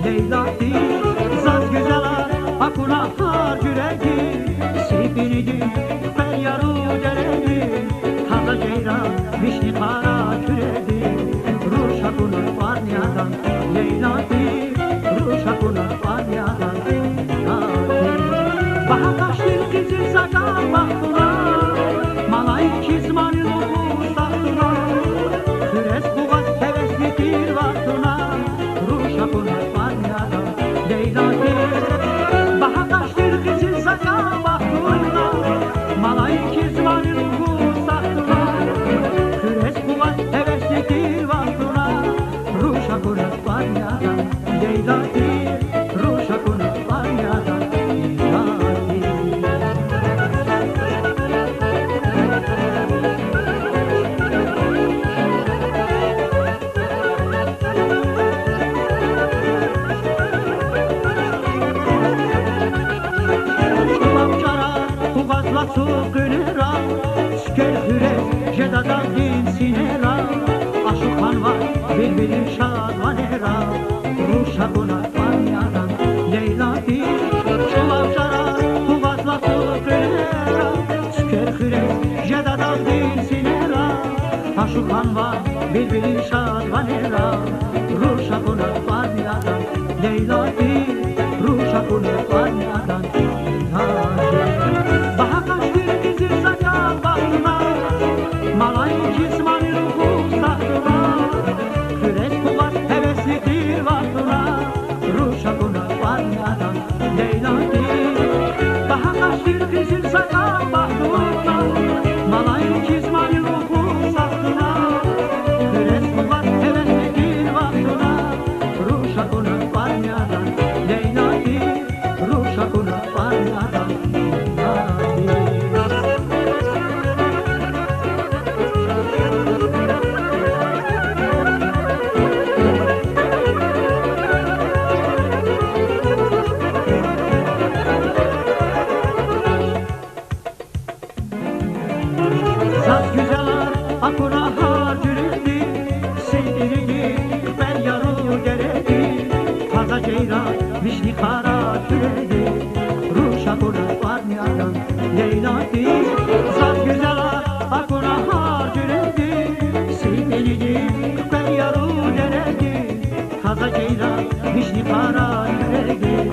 Leyla'di zat güzeler akuna har yüreği Sipinidi feryaru deredi Taza ceyran vişni kara küredi Ruş akuna vanyadan Leyla'di Ruş akuna vanyadan Baha kaşlir kızı sakal baktuna Malay kizmanı loku saktuna Küres kuvat heveslidir vaktuna Ruş akuna vanyadan Leyla'di Baha kaşlir kızı sakal baktuna Malay kizmanı loku saktuna Küres kuvat heveslidir vaktuna Ruş akuna vanyadan Leyla'di Ruş akuna vanyadan Su günera, şker hüres, jedada din sinera Aşukan var, birbiri şadvanera Ruşa buna vanyadan Leyla'di Çolapçara, kuvvatla su günera Şker hüres, jedada din sinera Aşukan var, birbiri şadvanera Ruşa buna vanyadan Leyla'di Ruşa buna vanyadan Baha kaşlir kızı sakal baktına Malay cismani ruhu saktına Küres kuvat heveslidir vaktına Ruşa buna vanyadan Leyla'di Baha kaşlir kızı sakal baktına Malay cismani ruhu saktına Küres kuvat heveslidir vaktına Ruşa buna vanyadan Leyla'di Ruşa buna vanyadan Zat güzeler akuna har cüredi Seydirini feryaru deredi Taza ceyran vişni kara küredi Ruşa buna vanyadan Leyla'di Zat güzeler akuna har cüredi Seydirini feryaru deredi Taza ceyran vişni kara küredi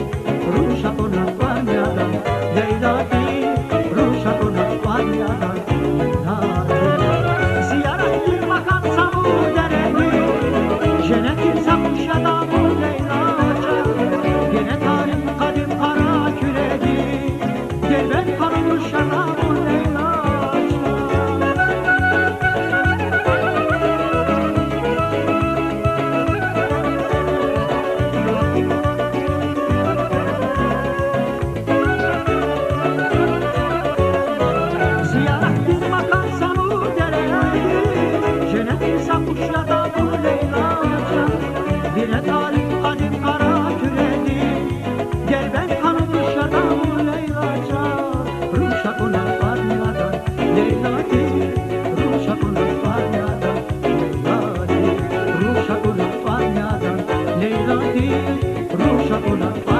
Ruşa buna vanyadan Leyla'di Ruşa buna vanyadan Ziyarettir bakan samu deredi Jenetin samuş ya da bu Leyla'ca Gene tarih kadim kara küredi Gelben karılmış ya da bu Leyla'ca Ziyarettir bakan samu deredi Jenetin samuş ya da bu Leyla'ca Gene tarih kadim kara küredi Gelben karılmış ya da bu Leyla'ca Ruşa buna vanyadan Leyla'di Ruşa buna vanyadan Leyla'di Ruşa buna vanyadan Leyla'di Ruşa buna vanyadan